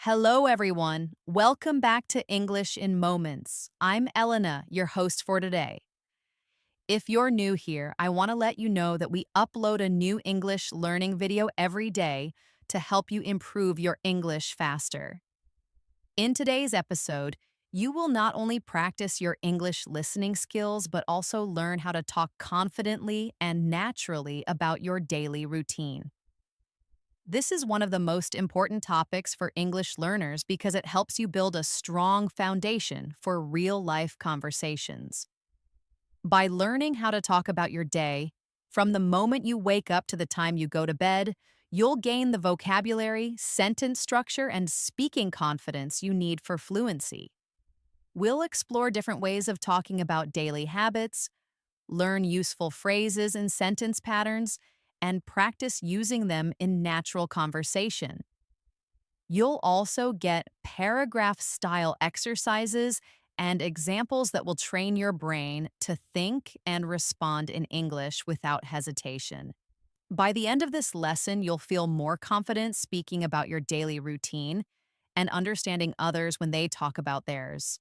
Hello, everyone. Welcome back to English in Moments. I'm Elena, your host for today. If you're new here, I want to let you know that we upload a new English learning video every day to help you improve your English faster. In today's episode, you will not only practice your English listening skills, but also learn how to talk confidently and naturally about your daily routine. This is one of the most important topics for English learners because it helps you build a strong foundation for real-life conversations. By learning how to talk about your day, from the moment you wake up to the time you go to bed, you'll gain the vocabulary, sentence structure, and speaking confidence you need for fluency. We'll explore different ways of talking about daily habits, learn useful phrases and sentence patterns, and practice using them in natural conversation. You'll also get paragraph-style exercises and examples that will train your brain to think and respond in English without hesitation. By the end of this lesson, you'll feel more confident speaking about your daily routine and understanding others when they talk about theirs.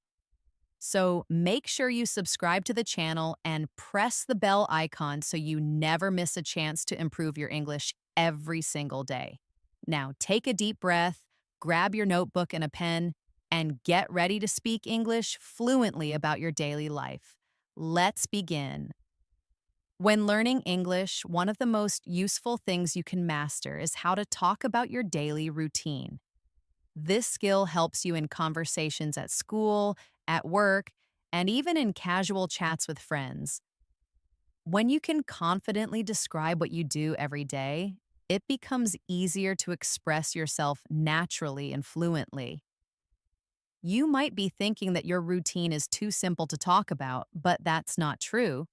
So make sure you subscribe to the channel and press the bell icon so you never miss a chance to improve your English every single day. Now take a deep breath, grab your notebook and a pen, and get ready to speak English fluently about your daily life. Let's begin. When learning English, one of the most useful things you can master is how to talk about your daily routine. This skill helps you in conversations at school, at work, and even in casual chats with friends. When you can confidently describe what you do every day, it becomes easier to express yourself naturally and fluently. You might be thinking that your routine is too simple to talk about, but that's not true.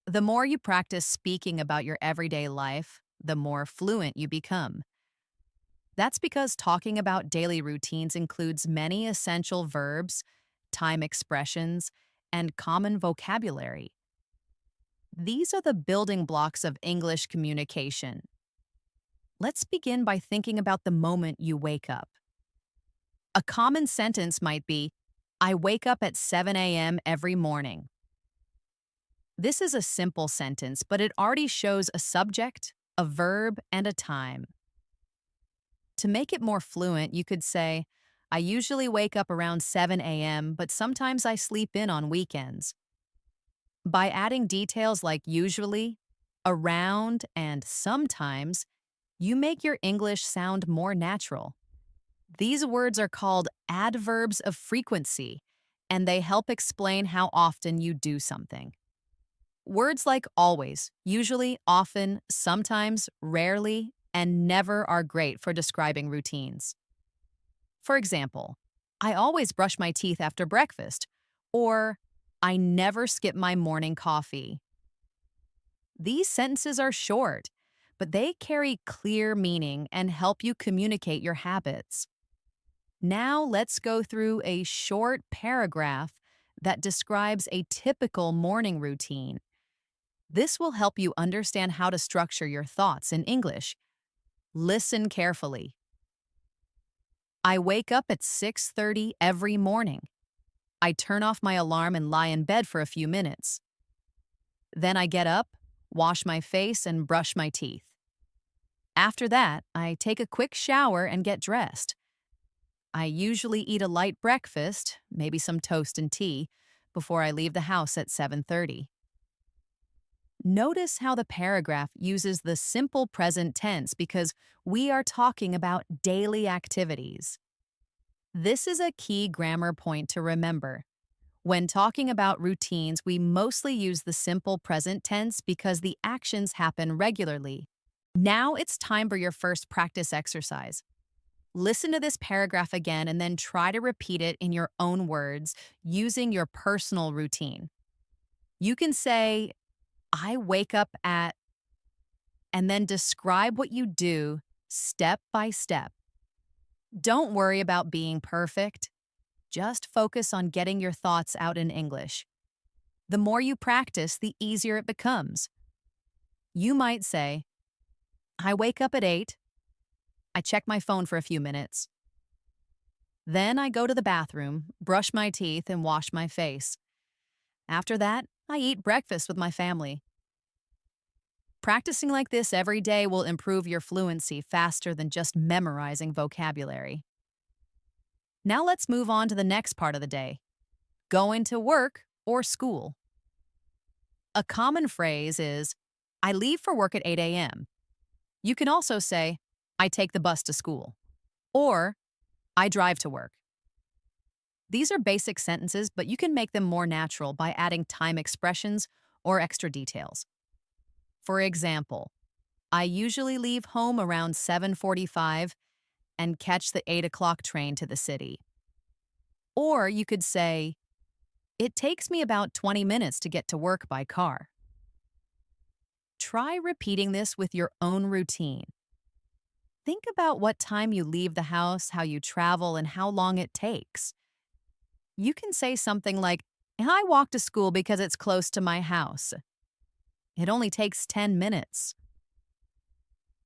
The more you practice speaking about your everyday life, the more fluent you become. That's because talking about daily routines includes many essential verbs, time expressions, and common vocabulary. These are the building blocks of English communication. Let's begin by thinking about the moment you wake up. A common sentence might be, I wake up at 7 a.m. every morning. This is a simple sentence, but it already shows a subject, a verb, and a time. To make it more fluent, you could say, I usually wake up around 7 a.m., but sometimes I sleep in on weekends. By adding details like usually, around, and sometimes, you make your English sound more natural. These words are called adverbs of frequency, and they help explain how often you do something. Words like always, usually, often, sometimes, rarely, and never are great for describing routines. For example, I always brush my teeth after breakfast, or I never skip my morning coffee. These sentences are short, but they carry clear meaning and help you communicate your habits. Now let's go through a short paragraph that describes a typical morning routine. This will help you understand how to structure your thoughts in English. Listen carefully. I wake up at 6:30 every morning. I turn off my alarm and lie in bed for a few minutes. Then I get up, wash my face, and brush my teeth. After that, I take a quick shower and get dressed. I usually eat a light breakfast, maybe some toast and tea, before I leave the house at 7:30. Notice how the paragraph uses the simple present tense because we are talking about daily activities. This is a key grammar point to remember. When talking about routines, we mostly use the simple present tense because the actions happen regularly. Now it's time for your first practice exercise. Listen to this paragraph again and then try to repeat it in your own words using your personal routine. You can say, I wake up at, and then describe what you do step by step. Don't worry about being perfect. Just focus on getting your thoughts out in English. The more you practice, the easier it becomes. You might say, I wake up at 8. I check my phone for a few minutes. Then I go to the bathroom, brush my teeth, and wash my face. After that, I eat breakfast with my family. Practicing like this every day will improve your fluency faster than just memorizing vocabulary. Now let's move on to the next part of the day, going to work or school. A common phrase is, I leave for work at 8 a.m. You can also say, I take the bus to school, or I drive to work. These are basic sentences, but you can make them more natural by adding time expressions or extra details. For example, I usually leave home around 7:45 and catch the 8 o'clock train to the city. Or you could say, it takes me about 20 minutes to get to work by car. Try repeating this with your own routine. Think about what time you leave the house, how you travel, and how long it takes. You can say something like, I walk to school because it's close to my house. It only takes 10 minutes.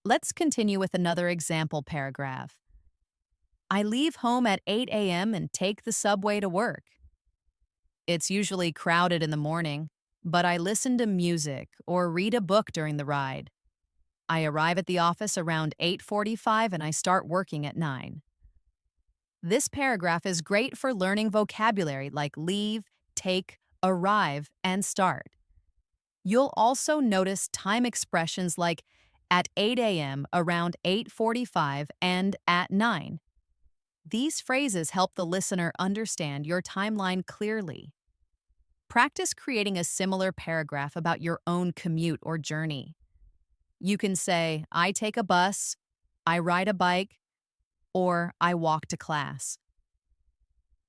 Let's continue with another example paragraph. I leave home at 8 a.m. and take the subway to work. It's usually crowded in the morning, but I listen to music or read a book during the ride. I arrive at the office around 8:45 and I start working at 9. This paragraph is great for learning vocabulary like leave, take, arrive, and start. You'll also notice time expressions like at 8 a.m., around 8:45, and at 9. These phrases help the listener understand your timeline clearly. Practice creating a similar paragraph about your own commute or journey. You can say, I take a bus, I ride a bike, or I walk to class.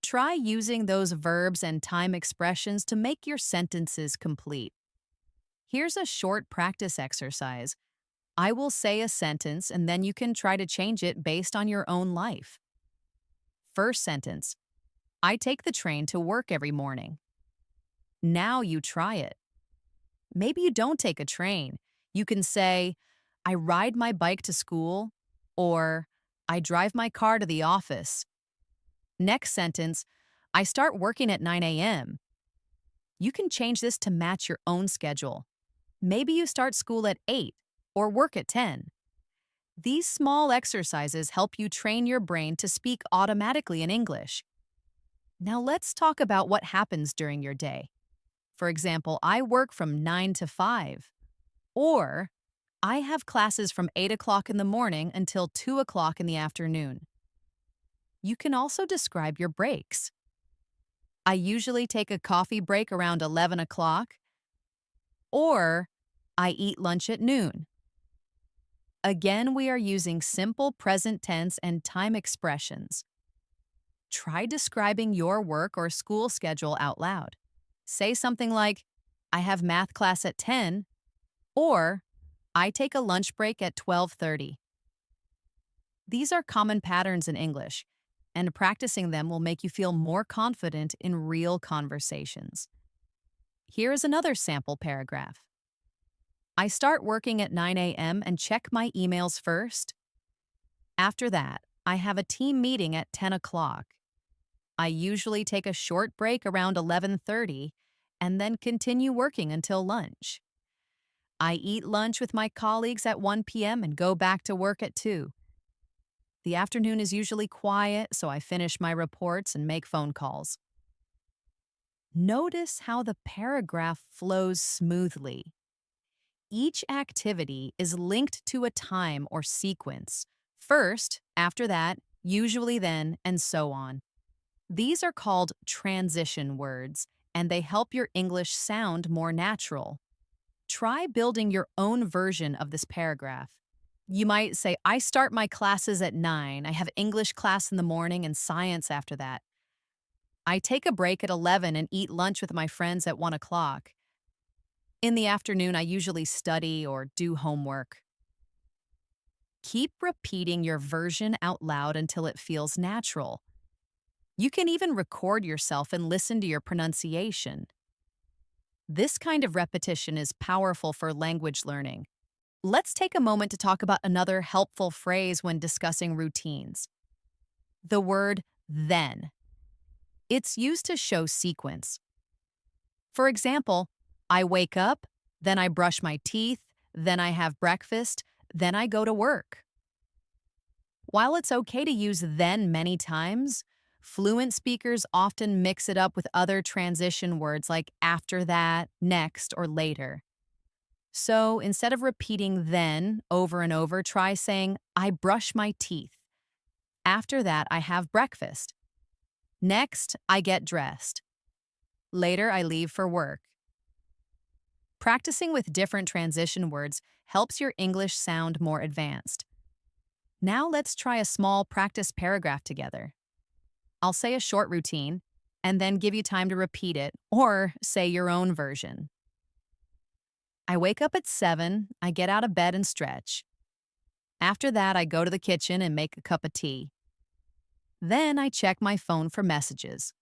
Try using those verbs and time expressions to make your sentences complete. Here's a short practice exercise. I will say a sentence and then you can try to change it based on your own life. First sentence, I take the train to work every morning. Now you try it. Maybe you don't take a train. You can say, I ride my bike to school, or I drive my car to the office. Next sentence, I start working at 9 a.m. You can change this to match your own schedule. Maybe you start school at 8 or work at 10. These small exercises help you train your brain to speak automatically in English. Now let's talk about what happens during your day. For example, I work from 9 to 5. Or, I have classes from 8 o'clock in the morning until 2 o'clock in the afternoon. You can also describe your breaks. I usually take a coffee break around 11 o'clock. Or, I eat lunch at noon. Again, we are using simple present tense and time expressions. Try describing your work or school schedule out loud. Say something like, I have math class at 10, or I take a lunch break at 12:30. These are common patterns in English, and practicing them will make you feel more confident in real conversations. Here is another sample paragraph. I start working at 9 a.m. and check my emails first. After that, I have a team meeting at 10 o'clock. I usually take a short break around 11:30 and then continue working until lunch. I eat lunch with my colleagues at 1 p.m. and go back to work at 2. The afternoon is usually quiet, so I finish my reports and make phone calls. Notice how the paragraph flows smoothly. Each activity is linked to a time or sequence. First, after that, usually then, and so on. These are called transition words, and they help your English sound more natural. Try building your own version of this paragraph. You might say, I start my classes at 9. I have English class in the morning and science after that. I take a break at 11 and eat lunch with my friends at 1 o'clock. In the afternoon, I usually study or do homework. Keep repeating your version out loud until it feels natural. You can even record yourself and listen to your pronunciation. This kind of repetition is powerful for language learning. Let's take a moment to talk about another helpful phrase when discussing routines. The word then. It's used to show sequence. For example, I wake up, then I brush my teeth, then I have breakfast, then I go to work. While it's okay to use then many times, fluent speakers often mix it up with other transition words like after that, next, or later. So instead of repeating then over and over, try saying, I brush my teeth. After that, I have breakfast. Next, I get dressed. Later, I leave for work. Practicing with different transition words helps your English sound more advanced. Now let's try a small practice paragraph together. I'll say a short routine, and then give you time to repeat it or say your own version. I wake up at 7, I get out of bed and stretch. After that, I go to the kitchen and make a cup of tea. Then I check my phone for messages.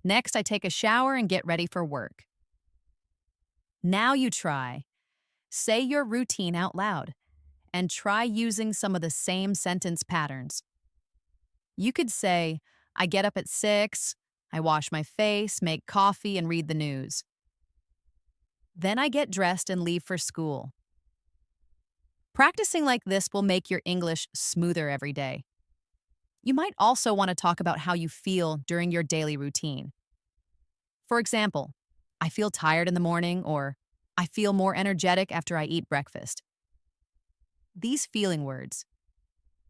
Next, I take a shower and get ready for work. Now you try. Say your routine out loud and try using some of the same sentence patterns. You could say, I get up at 6, I wash my face, make coffee, and read the news. Then I get dressed and leave for school. Practicing like this will make your English smoother every day. You might also want to talk about how you feel during your daily routine. For example, I feel tired in the morning, or I feel more energetic after I eat breakfast. These feeling words,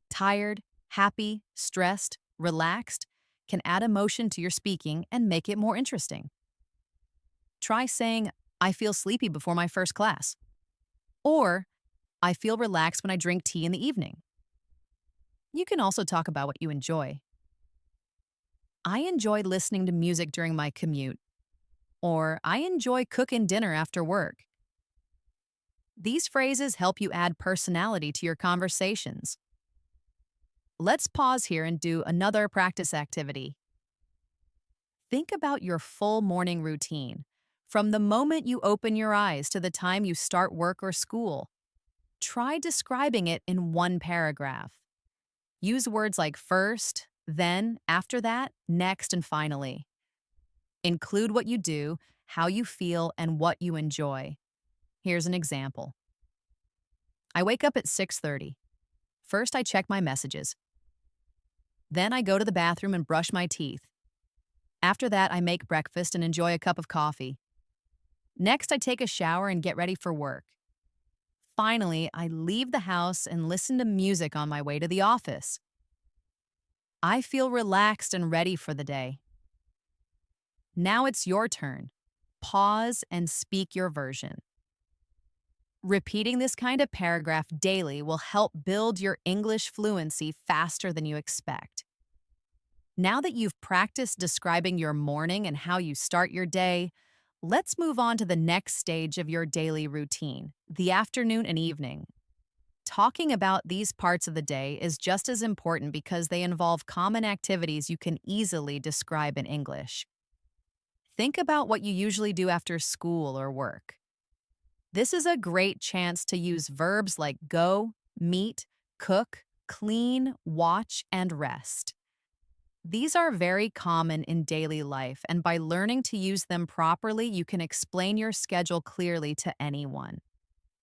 tired, happy, stressed, relaxed, can add emotion to your speaking and make it more interesting. Try saying, I feel sleepy before my first class. Or, I feel relaxed when I drink tea in the evening. You can also talk about what you enjoy. I enjoy listening to music during my commute. Or, I enjoy cooking dinner after work. These phrases help you add personality to your conversations. Let's pause here and do another practice activity. Think about your full morning routine, from the moment you open your eyes to the time you start work or school. Try describing it in one paragraph. Use words like first, then, after that, next, and finally. Include what you do, how you feel, and what you enjoy. Here's an example. I wake up at 6:30. First, I check my messages. Then I go to the bathroom and brush my teeth. After that, I make breakfast and enjoy a cup of coffee. Next, I take a shower and get ready for work. Finally, I leave the house and listen to music on my way to the office. I feel relaxed and ready for the day. Now it's your turn. Pause and speak your version. Repeating this kind of paragraph daily will help build your English fluency faster than you expect. Now that you've practiced describing your morning and how you start your day, let's move on to the next stage of your daily routine, the afternoon and evening. Talking about these parts of the day is just as important because they involve common activities you can easily describe in English. Think about what you usually do after school or work. This is a great chance to use verbs like go, meet, cook, clean, watch, and rest. These are very common in daily life, and by learning to use them properly, you can explain your schedule clearly to anyone.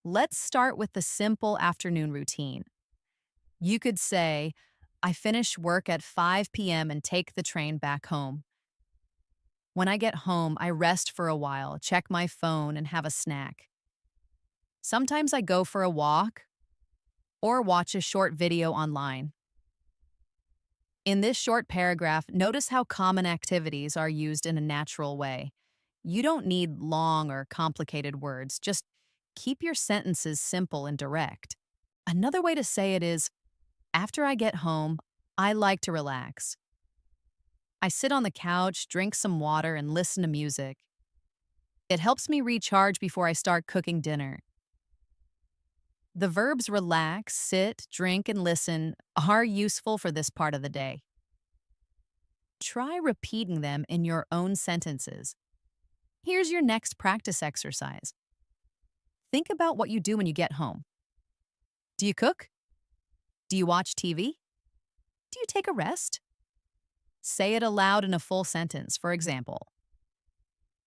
Let's start with the simple afternoon routine. You could say, I finish work at 5 p.m. and take the train back home. When I get home, I rest for a while, check my phone, and have a snack. Sometimes I go for a walk or watch a short video online. In this short paragraph, notice how common activities are used in a natural way. You don't need long or complicated words, just keep your sentences simple and direct. Another way to say it is, after I get home, I like to relax. I sit on the couch, drink some water, and listen to music. It helps me recharge before I start cooking dinner. The verbs relax, sit, drink, and listen are useful for this part of the day. Try repeating them in your own sentences. Here's your next practice exercise. Think about what you do when you get home. Do you cook? Do you watch TV? Do you take a rest? Say it aloud in a full sentence. For example,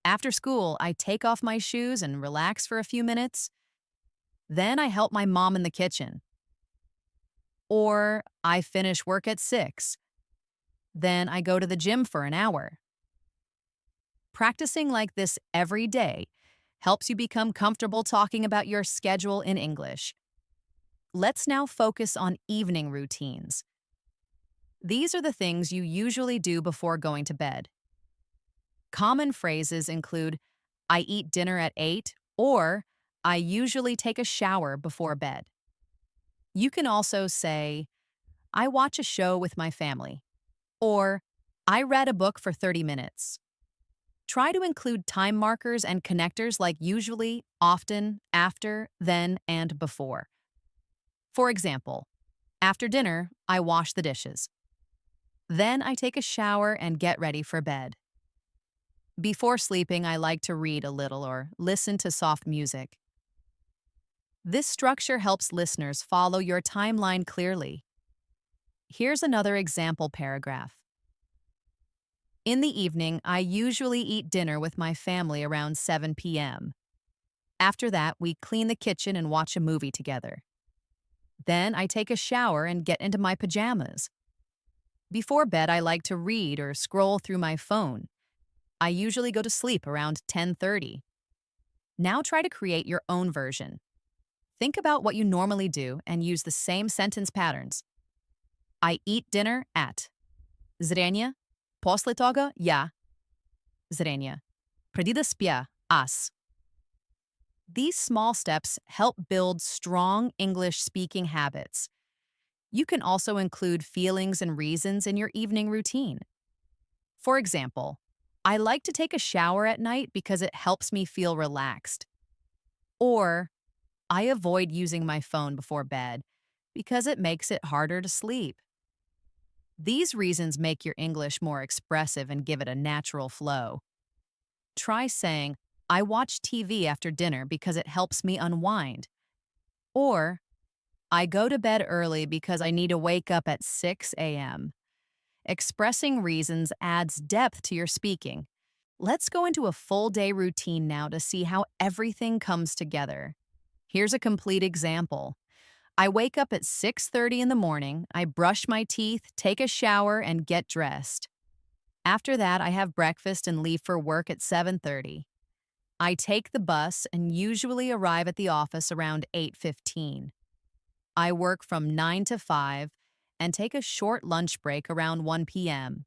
after school, I take off my shoes and relax for a few minutes. Then I help my mom in the kitchen. Or I finish work at 6. Then I go to the gym for an hour. Practicing like this every day helps you become comfortable talking about your schedule in English. Let's now focus on evening routines. These are the things you usually do before going to bed. Common phrases include, I eat dinner at 8, or I usually take a shower before bed. You can also say, I watch a show with my family, or I read a book for 30 minutes. Try to include time markers and connectors like usually, often, after, then, and before. For example, after dinner, I wash the dishes. Then I take a shower and get ready for bed. Before sleeping, I like to read a little or listen to soft music. This structure helps listeners follow your timeline clearly. Here's another example paragraph. In the evening, I usually eat dinner with my family around 7 p.m. After that, we clean the kitchen and watch a movie together. Then I take a shower and get into my pajamas. Before bed, I like to read or scroll through my phone. I usually go to sleep around 10:30. Now try to create your own version. Think about what you normally do and use the same sentence patterns. I eat dinner at. Zrение. После того я. Zrение. Преди да спя. Аз. These small steps help build strong English speaking habits. You can also include feelings and reasons in your evening routine. For example, I like to take a shower at night because it helps me feel relaxed. Or, I avoid using my phone before bed because it makes it harder to sleep. These reasons make your English more expressive and give it a natural flow. Try saying, I watch TV after dinner because it helps me unwind. Or, I go to bed early because I need to wake up at 6 a.m. Expressing reasons adds depth to your speaking. Let's go into a full day routine now to see how everything comes together. Here's a complete example. I wake up at 6:30 in the morning, I brush my teeth, take a shower, and get dressed. After that, I have breakfast and leave for work at 7:30. I take the bus and usually arrive at the office around 8:15. I work from 9 to 5 and take a short lunch break around 1 p.m.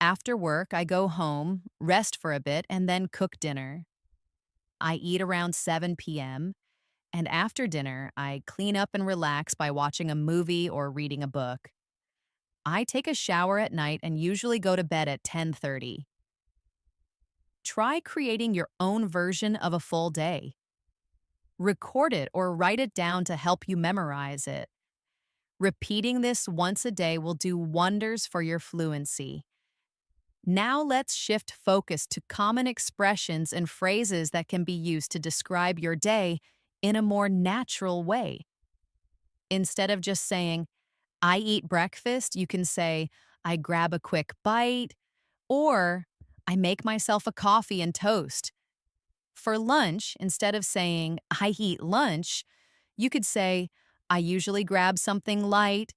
After work, I go home, rest for a bit, and then cook dinner. I eat around 7 p.m., and after dinner, I clean up and relax by watching a movie or reading a book. I take a shower at night and usually go to bed at 10:30. Try creating your own version of a full day. Record it or write it down to help you memorize it. Repeating this once a day will do wonders for your fluency. Now let's shift focus to common expressions and phrases that can be used to describe your day in a more natural way. Instead of just saying, I eat breakfast, you can say, I grab a quick bite, or I make myself a coffee and toast. For lunch, instead of saying, I eat lunch, you could say, I usually grab something light,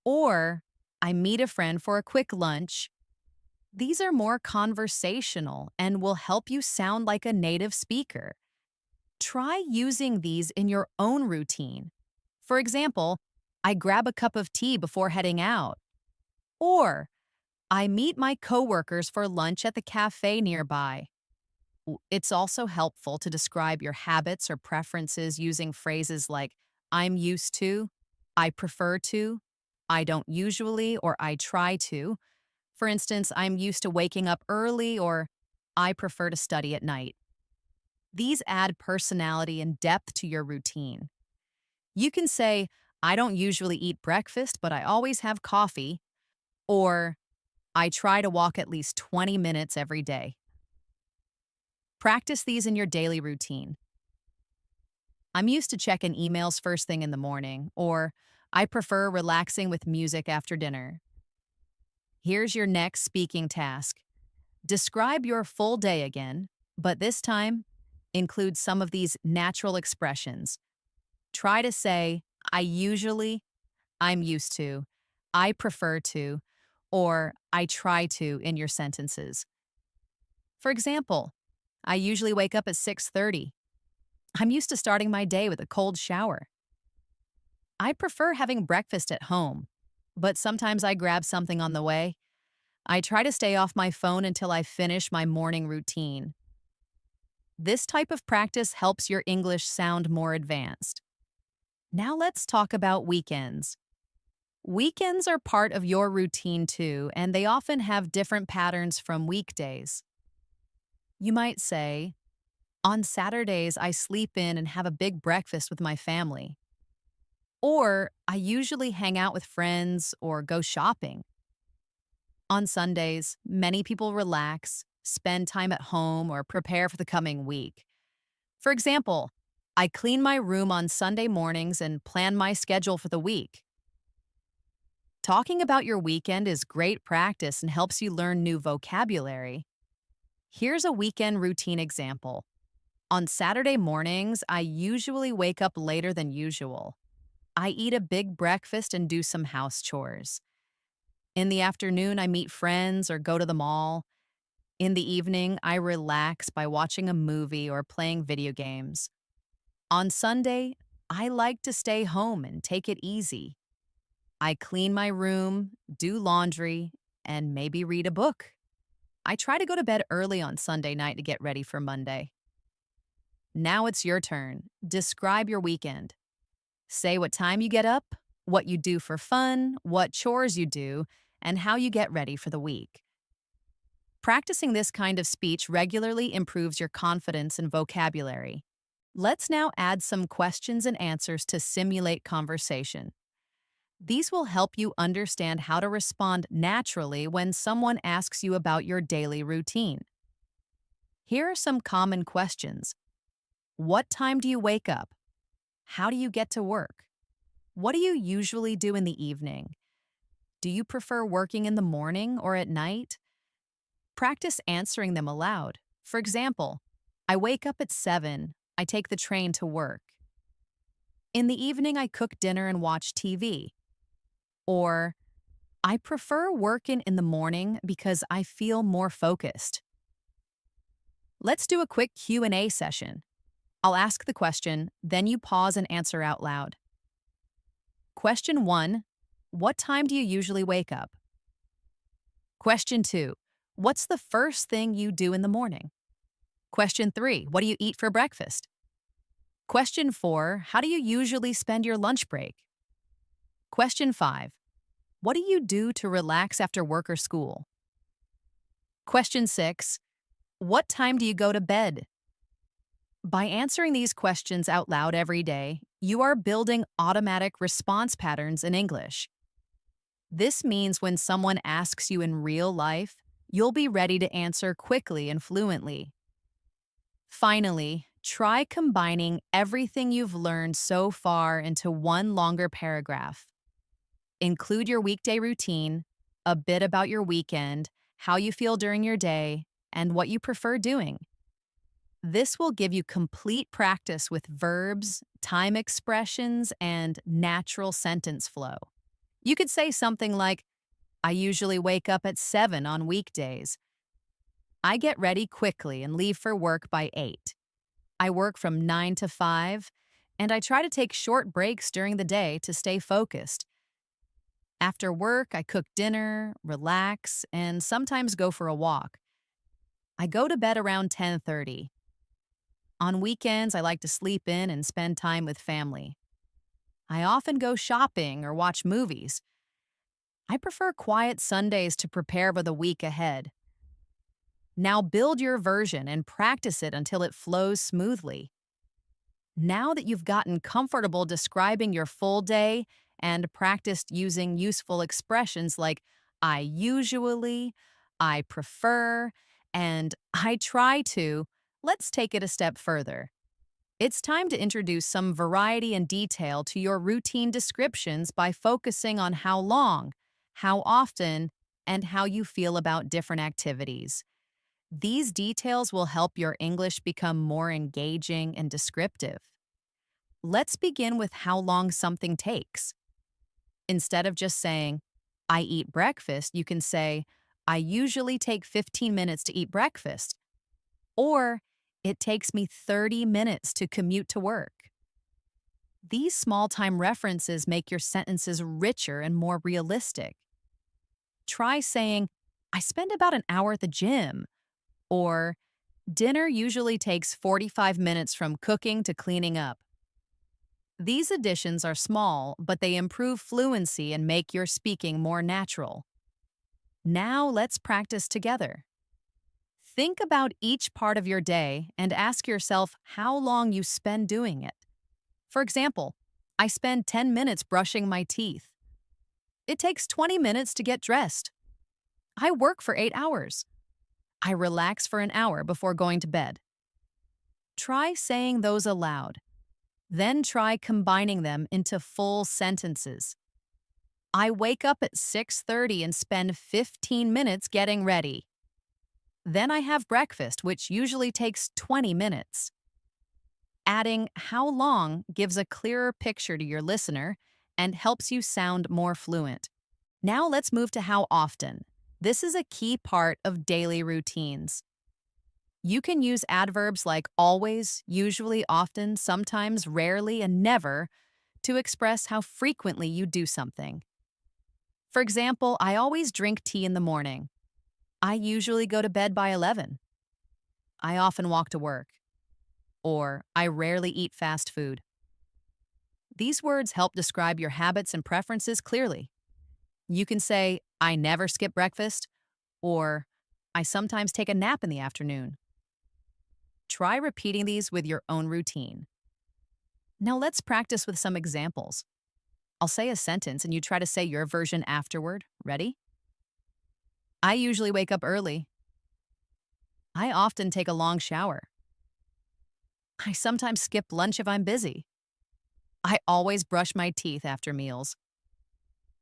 or I meet a friend for a quick lunch. These are more conversational and will help you sound like a native speaker. Try using these in your own routine. For example, I grab a cup of tea before heading out. Or, I meet my coworkers for lunch at the cafe nearby. It's also helpful to describe your habits or preferences using phrases like I'm used to, I prefer to, I don't usually, or I try to. For instance, I'm used to waking up early, or I prefer to study at night. These add personality and depth to your routine. You can say, I don't usually eat breakfast, but I always have coffee, or I try to walk at least 20 minutes every day. Practice these in your daily routine. I'm used to checking emails first thing in the morning, or I prefer relaxing with music after dinner. Here's your next speaking task. Describe your full day again, but this time include some of these natural expressions. Try to say, I usually, I'm used to, I prefer to, or I try to in your sentences. For example, I usually wake up at 6:30. I'm used to starting my day with a cold shower. I prefer having breakfast at home, but sometimes I grab something on the way. I try to stay off my phone until I finish my morning routine. This type of practice helps your English sound more advanced. Now let's talk about weekends. Weekends are part of your routine too, and they often have different patterns from weekdays. You might say, on Saturdays, I sleep in and have a big breakfast with my family. Or I usually hang out with friends or go shopping. On Sundays, many people relax, spend time at home, or prepare for the coming week. For example, I clean my room on Sunday mornings and plan my schedule for the week. Talking about your weekend is great practice and helps you learn new vocabulary. Here's a weekend routine example. On Saturday mornings, I usually wake up later than usual. I eat a big breakfast and do some house chores. In the afternoon, I meet friends or go to the mall. In the evening, I relax by watching a movie or playing video games. On Sunday, I like to stay home and take it easy. I clean my room, do laundry, and maybe read a book. I try to go to bed early on Sunday night to get ready for Monday. Now it's your turn. Describe your weekend. Say what time you get up, what you do for fun, what chores you do, and how you get ready for the week. Practicing this kind of speech regularly improves your confidence and vocabulary. Let's now add some questions and answers to simulate conversation. These will help you understand how to respond naturally when someone asks you about your daily routine. Here are some common questions. What time do you wake up? How do you get to work? What do you usually do in the evening? Do you prefer working in the morning or at night? Practice answering them aloud. For example, I wake up at 7. I take the train to work. In the evening, I cook dinner and watch TV. Or, I prefer working in the morning because I feel more focused. Let's do a quick Q&A session. I'll ask the question, then you pause and answer out loud. Question 1. What time do you usually wake up? Question 2. What's the first thing you do in the morning? Question 3. What do you eat for breakfast? Question 4. How do you usually spend your lunch break? Question 5. What do you do to relax after work or school? Question 6. What time do you go to bed? By answering these questions out loud every day, you are building automatic response patterns in English. This means when someone asks you in real life, you'll be ready to answer quickly and fluently. Finally, try combining everything you've learned so far into one longer paragraph. Include your weekday routine, a bit about your weekend, how you feel during your day, and what you prefer doing. This will give you complete practice with verbs, time expressions, and natural sentence flow. You could say something like, I usually wake up at 7 on weekdays. I get ready quickly and leave for work by 8. I work from 9 to 5, and I try to take short breaks during the day to stay focused. After work, I cook dinner, relax, and sometimes go for a walk. I go to bed around 10:30. On weekends, I like to sleep in and spend time with family. I often go shopping or watch movies. I prefer quiet Sundays to prepare for the week ahead. Now build your version and practice it until it flows smoothly. Now that you've gotten comfortable describing your full day and practiced using useful expressions like I usually, I prefer, and I try to, let's take it a step further. It's time to introduce some variety and detail to your routine descriptions by focusing on how long, how often, and how you feel about different activities. These details will help your English become more engaging and descriptive. Let's begin with how long something takes. Instead of just saying, I eat breakfast, you can say, I usually take 15 minutes to eat breakfast. Or, it takes me 30 minutes to commute to work. These small time references make your sentences richer and more realistic. Try saying, I spend about an hour at the gym. Or, dinner usually takes 45 minutes from cooking to cleaning up. These additions are small, but they improve fluency and make your speaking more natural. Now let's practice together. Think about each part of your day and ask yourself how long you spend doing it. For example, I spend 10 minutes brushing my teeth. It takes 20 minutes to get dressed. I work for 8 hours. I relax for an hour before going to bed. Try saying those aloud. Then try combining them into full sentences. I wake up at 6:30 and spend 15 minutes getting ready. Then I have breakfast, which usually takes 20 minutes. Adding how long gives a clearer picture to your listener and helps you sound more fluent. Now let's move to how often. This is a key part of daily routines. You can use adverbs like always, usually, often, sometimes, rarely, and never to express how frequently you do something. For example, I always drink tea in the morning. I usually go to bed by 11. I often walk to work. Or, I rarely eat fast food. These words help describe your habits and preferences clearly. You can say, I never skip breakfast, or I sometimes take a nap in the afternoon. Try repeating these with your own routine. Now let's practice with some examples. I'll say a sentence and you try to say your version afterward. Ready? I usually wake up early. I often take a long shower. I sometimes skip lunch if I'm busy. I always brush my teeth after meals.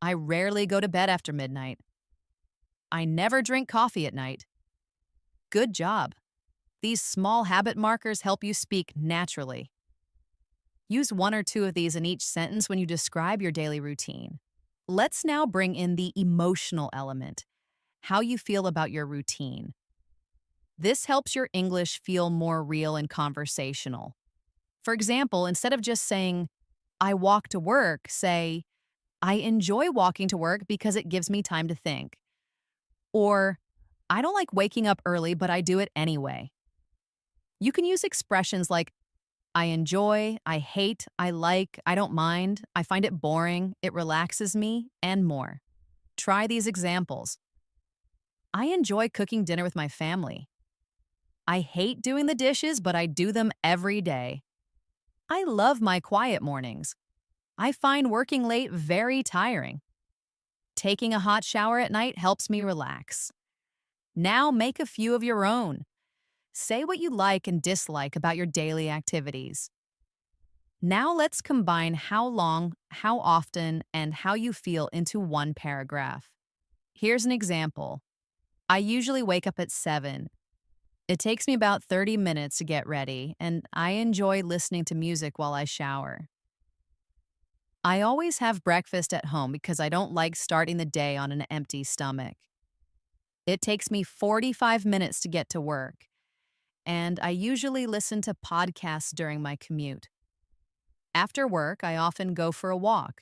I rarely go to bed after midnight. I never drink coffee at night. Good job. These small habit markers help you speak naturally. Use one or two of these in each sentence when you describe your daily routine. Let's now bring in the emotional element, how you feel about your routine. This helps your English feel more real and conversational. For example, instead of just saying, I walk to work, say, I enjoy walking to work because it gives me time to think. Or, I don't like waking up early, but I do it anyway. You can use expressions like, I enjoy, I hate, I like, I don't mind, I find it boring, it relaxes me, and more. Try these examples. I enjoy cooking dinner with my family. I hate doing the dishes, but I do them every day. I love my quiet mornings. I find working late very tiring. Taking a hot shower at night helps me relax. Now make a few of your own. Say what you like and dislike about your daily activities. Now let's combine how long, how often, and how you feel into one paragraph. Here's an example. I usually wake up at 7. It takes me about 30 minutes to get ready, and I enjoy listening to music while I shower. I always have breakfast at home because I don't like starting the day on an empty stomach. It takes me 45 minutes to get to work, and I usually listen to podcasts during my commute. After work, I often go for a walk.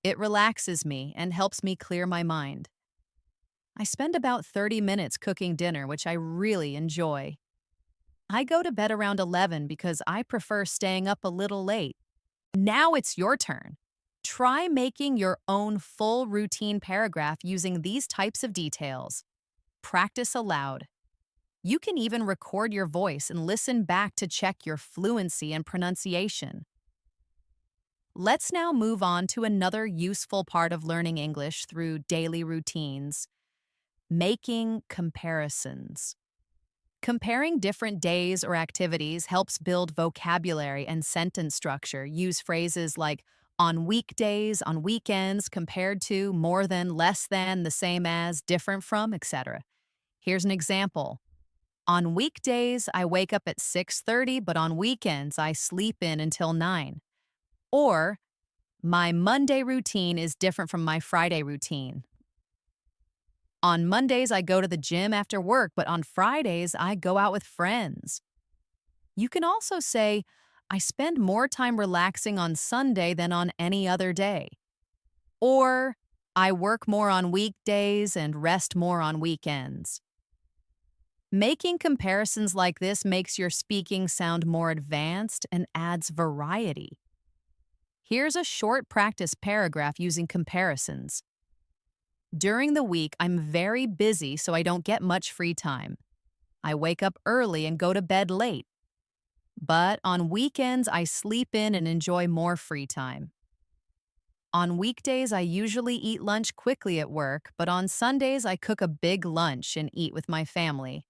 It relaxes me and helps me clear my mind. I spend about 30 minutes cooking dinner, which I really enjoy. I go to bed around 11 because I prefer staying up a little late. Now it's your turn. Try making your own full routine paragraph using these types of details. Practice aloud. You can even record your voice and listen back to check your fluency and pronunciation. Let's now move on to another useful part of learning English through daily routines: making comparisons. Comparing different days or activities helps build vocabulary and sentence structure. Use phrases like, On weekdays, on weekends, compared to, more than, less than, the same as, different from, etc. Here's an example. On weekdays, I wake up at 6:30, but on weekends, I sleep in until 9. Or, my Monday routine is different from my Friday routine. On Mondays, I go to the gym after work, but on Fridays, I go out with friends. You can also say, I spend more time relaxing on Sunday than on any other day. Or, I work more on weekdays and rest more on weekends. Making comparisons like this makes your speaking sound more advanced and adds variety. Here's a short practice paragraph using comparisons. During the week, I'm very busy, so I don't get much free time. I wake up early and go to bed late. But on weekends, I sleep in and enjoy more free time. On weekdays, I usually eat lunch quickly at work, but on Sundays, I cook a big lunch and eat with my family.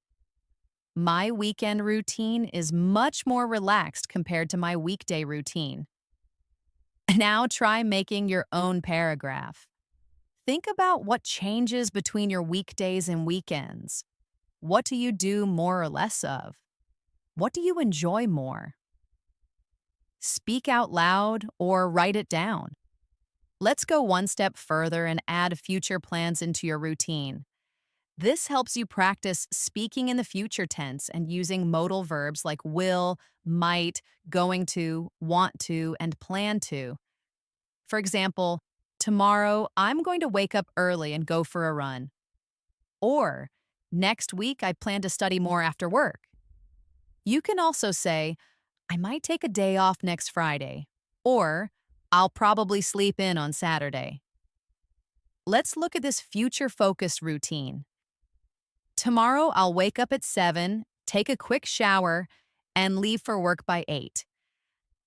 My weekend routine is much more relaxed compared to my weekday routine. Now try making your own paragraph. Think about what changes between your weekdays and weekends. What do you do more or less of? What do you enjoy more? Speak out loud or write it down. Let's go one step further and add future plans into your routine. This helps you practice speaking in the future tense and using modal verbs like will, might, going to, want to, and plan to. For example, tomorrow I'm going to wake up early and go for a run. Or, next week I plan to study more after work. You can also say, I might take a day off next Friday. Or, I'll probably sleep in on Saturday. Let's look at this future-focused routine. Tomorrow, I'll wake up at 7, take a quick shower, and leave for work by 8.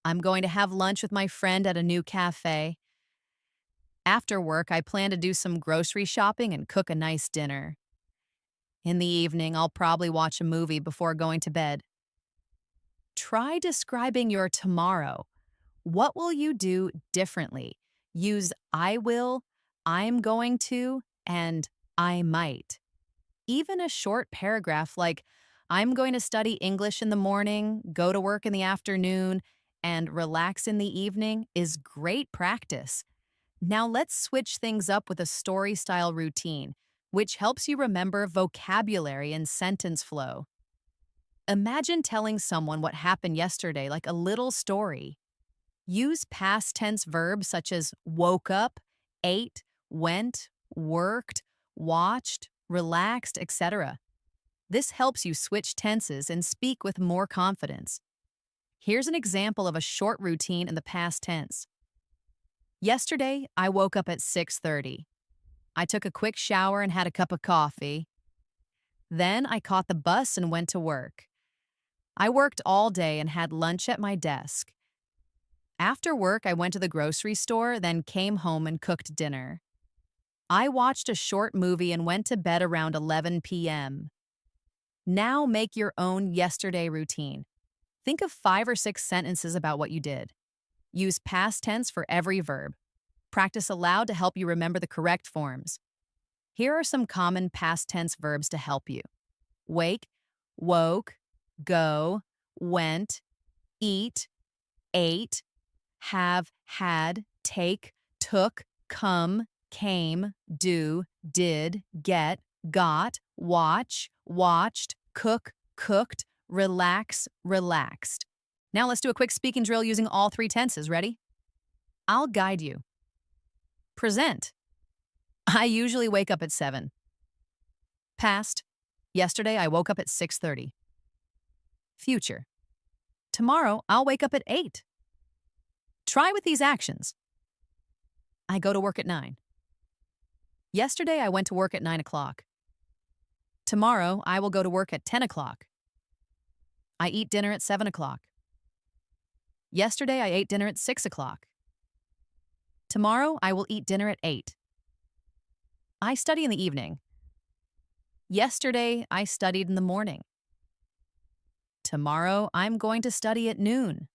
I'm going to have lunch with my friend at a new cafe. After work, I plan to do some grocery shopping and cook a nice dinner. In the evening, I'll probably watch a movie before going to bed. Try describing your tomorrow. What will you do differently? Use I will, I'm going to, and I might. Even a short paragraph like, I'm going to study English in the morning, go to work in the afternoon, and relax in the evening is great practice. Now let's switch things up with a story-style routine, which helps you remember vocabulary and sentence flow. Imagine telling someone what happened yesterday like a little story. Use past tense verbs such as woke up, ate, went, worked, watched, relaxed, etc. This helps you switch tenses and speak with more confidence. Here's an example of a short routine in the past tense. Yesterday, I woke up at 6:30. I took a quick shower and had a cup of coffee. Then I caught the bus and went to work. I worked all day and had lunch at my desk. After work, I went to the grocery store, then came home and cooked dinner. I watched a short movie and went to bed around 11 p.m. Now make your own yesterday routine. Think of 5 or 6 sentences about what you did. Use past tense for every verb. Practice aloud to help you remember the correct forms. Here are some common past tense verbs to help you. Wake, woke, go, went, eat, ate, have, had, take, took, come, came, do, did, get, got, watch, watched, cook, cooked, relax, relaxed. Now let's do a quick speaking drill using all 3 tenses. Ready? I'll guide you. Present. I usually wake up at 7. Past. Yesterday I woke up at 6:30. Future. Tomorrow I'll wake up at 8. Try with these actions. I go to work at 9. Yesterday I went to work at 9 o'clock. Tomorrow I will go to work at 10 o'clock. I eat dinner at 7 o'clock. Yesterday I ate dinner at 6 o'clock. Tomorrow I will eat dinner at 8. I study in the evening. Yesterday I studied in the morning. Tomorrow I'm going to study at noon.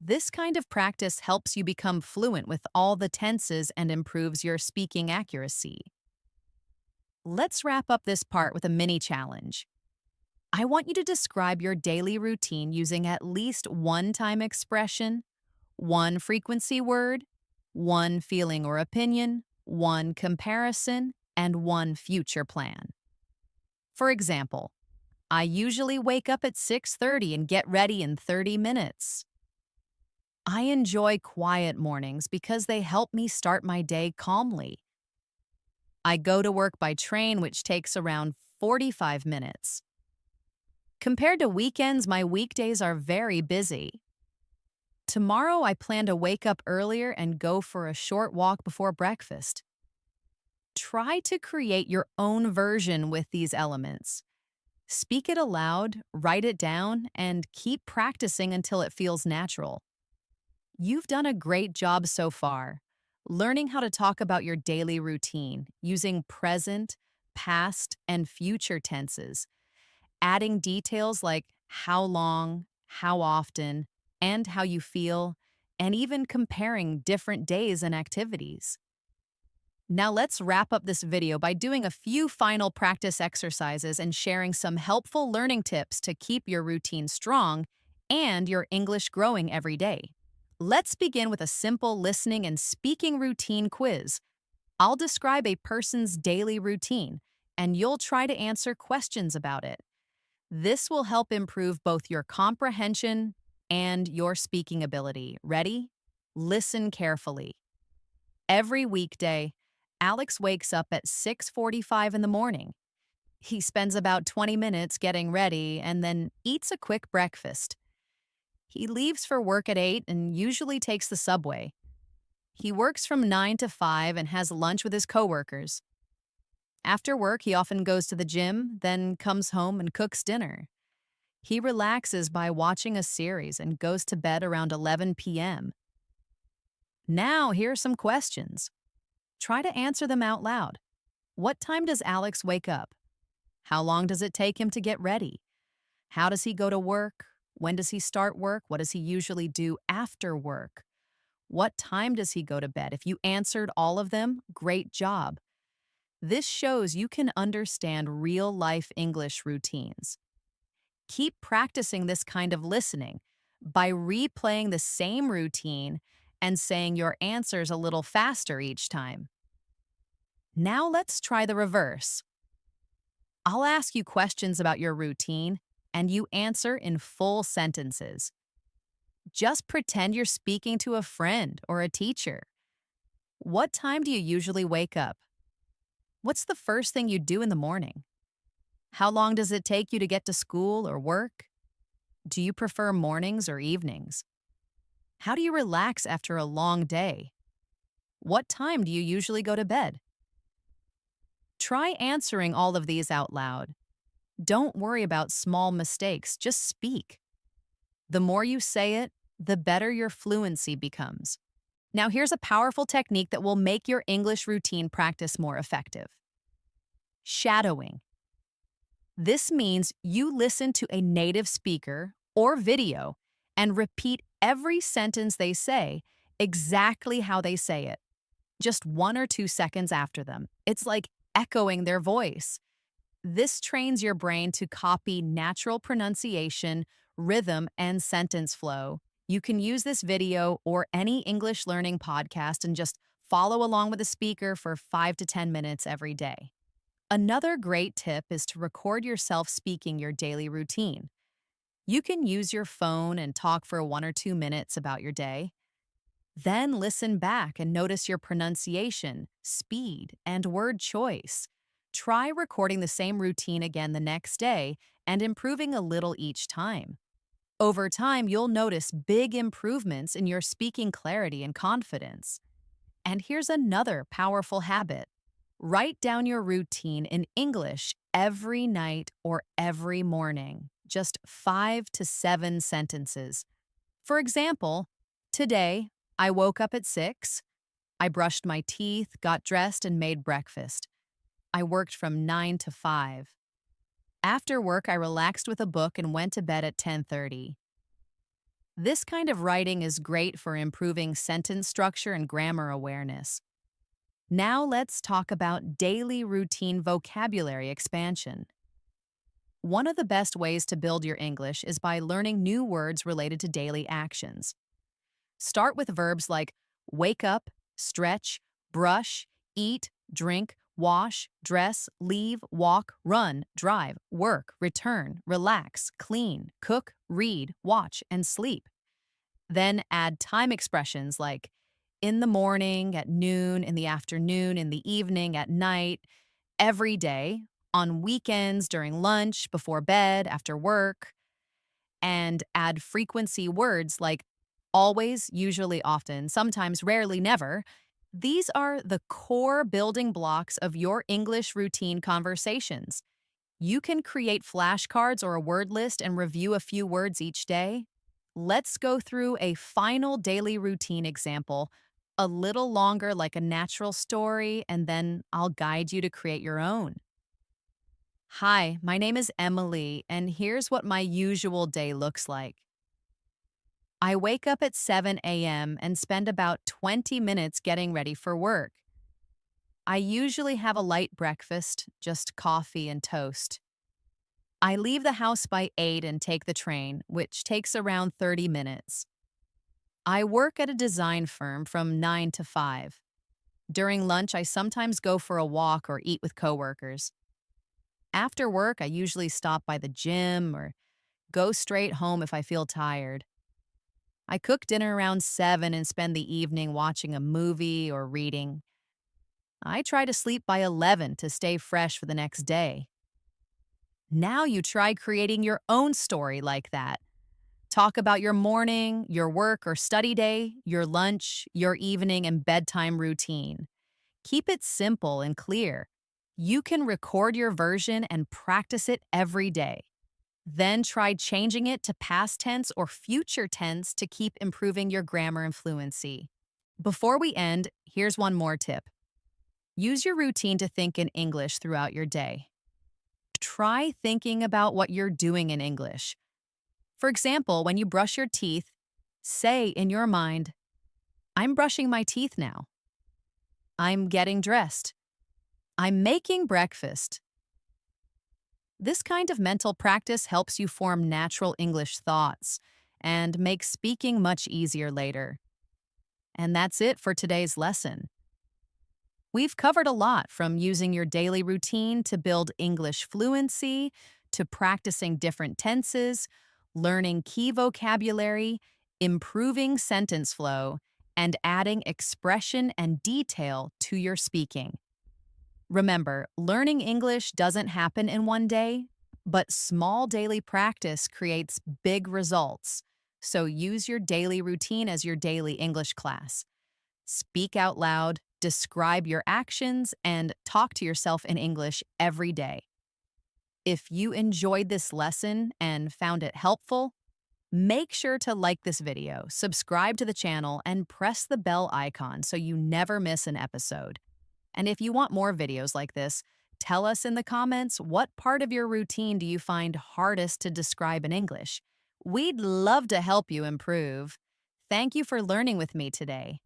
This kind of practice helps you become fluent with all the tenses and improves your speaking accuracy. Let's wrap up this part with a mini challenge. I want you to describe your daily routine using at least one time expression, one frequency word, one feeling or opinion, one comparison, and one future plan. For example, I usually wake up at 6:30 and get ready in 30 minutes. I enjoy quiet mornings because they help me start my day calmly. I go to work by train, which takes around 45 minutes. Compared to weekends, my weekdays are very busy. Tomorrow, I plan to wake up earlier and go for a short walk before breakfast. Try to create your own version with these elements. Speak it aloud, write it down, and keep practicing until it feels natural. You've done a great job so far, learning how to talk about your daily routine using present, past, and future tenses, adding details like how long, how often, and how you feel, and even comparing different days and activities. Now let's wrap up this video by doing a few final practice exercises and sharing some helpful learning tips to keep your routine strong and your English growing every day. Let's begin with a simple listening and speaking routine quiz. I'll describe a person's daily routine, and you'll try to answer questions about it. This will help improve both your comprehension and your speaking ability. Ready? Listen carefully. Every weekday, Alex wakes up at 6:45 in the morning. He spends about 20 minutes getting ready and then eats a quick breakfast. He leaves for work at 8 and usually takes the subway. He works from 9 to 5 and has lunch with his coworkers. After work, he often goes to the gym, then comes home and cooks dinner. He relaxes by watching a series and goes to bed around 11 p.m. Now, here are some questions. Try to answer them out loud. What time does Alex wake up? How long does it take him to get ready? How does he go to work? When does he start work? What does he usually do after work? What time does he go to bed? If you answered all of them, great job. This shows you can understand real-life English routines. Keep practicing this kind of listening by replaying the same routine and saying your answers a little faster each time. Now let's try the reverse. I'll ask you questions about your routine, and you answer in full sentences. Just pretend you're speaking to a friend or a teacher. What time do you usually wake up? What's the first thing you do in the morning? How long does it take you to get to school or work? Do you prefer mornings or evenings? How do you relax after a long day? What time do you usually go to bed? Try answering all of these out loud. Don't worry about small mistakes, just speak. The more you say it, the better your fluency becomes. Now here's a powerful technique that will make your English routine practice more effective. Shadowing. This means you listen to a native speaker or video and repeat every sentence they say exactly how they say it, just 1 or 2 seconds after them. It's like echoing their voice. This trains your brain to copy natural pronunciation, rhythm, and sentence flow. You can use this video or any English learning podcast and just follow along with the speaker for 5 to 10 minutes every day. Another great tip is to record yourself speaking your daily routine. You can use your phone and talk for 1 or 2 minutes about your day. Then listen back and notice your pronunciation, speed, and word choice. Try recording the same routine again the next day and improving a little each time. Over time, you'll notice big improvements in your speaking clarity and confidence. And here's another powerful habit. Write down your routine in English every night or every morning, just 5 to 7 sentences. For example, today, I woke up at 6. I brushed my teeth, got dressed, and made breakfast. I worked from 9 to 5. After work, I relaxed with a book and went to bed at 10:30. This kind of writing is great for improving sentence structure and grammar awareness. Now let's talk about daily routine vocabulary expansion. One of the best ways to build your English is by learning new words related to daily actions. Start with verbs like wake up, stretch, brush, eat, drink, wash, dress, leave, walk, run, drive, work, return, relax, clean, cook, read, watch, and sleep. Then add time expressions like in the morning, at noon, in the afternoon, in the evening, at night, every day, on weekends, during lunch, before bed, after work, and add frequency words like always, usually, often, sometimes, rarely, never. These are the core building blocks of your English routine conversations. You can create flashcards or a word list and review a few words each day. Let's go through a final daily routine example, a little longer like a natural story, and then I'll guide you to create your own. Hi, my name is Emily, and here's what my usual day looks like. I wake up at 7 a.m. and spend about 20 minutes getting ready for work. I usually have a light breakfast, just coffee and toast. I leave the house by 8 and take the train, which takes around 30 minutes. I work at a design firm from 9 to 5. During lunch, I sometimes go for a walk or eat with coworkers. After work, I usually stop by the gym or go straight home if I feel tired. I cook dinner around 7 and spend the evening watching a movie or reading. I try to sleep by 11 to stay fresh for the next day. Now you try creating your own story like that. Talk about your morning, your work or study day, your lunch, your evening, and bedtime routine. Keep it simple and clear. You can record your version and practice it every day. Then try changing it to past tense or future tense to keep improving your grammar and fluency. Before we end, here's one more tip. Use your routine to think in English throughout your day. Try thinking about what you're doing in English. For example, when you brush your teeth, say in your mind, I'm brushing my teeth now. I'm getting dressed. I'm making breakfast. This kind of mental practice helps you form natural English thoughts and makes speaking much easier later. And that's it for today's lesson. We've covered a lot, from using your daily routine to build English fluency, to practicing different tenses, learning key vocabulary, improving sentence flow, and adding expression and detail to your speaking. Remember, learning English doesn't happen in one day, but small daily practice creates big results. So use your daily routine as your daily English class. Speak out loud, describe your actions, and talk to yourself in English every day. If you enjoyed this lesson and found it helpful, make sure to like this video, subscribe to the channel, and press the bell icon so you never miss an episode. And if you want more videos like this, tell us in the comments what part of your routine do you find hardest to describe in English. We'd love to help you improve. Thank you for learning with me today.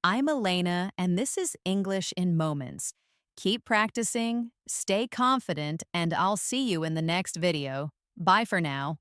I'm Elena, and this is English in Moments. Keep practicing, stay confident, and I'll see you in the next video. Bye for now.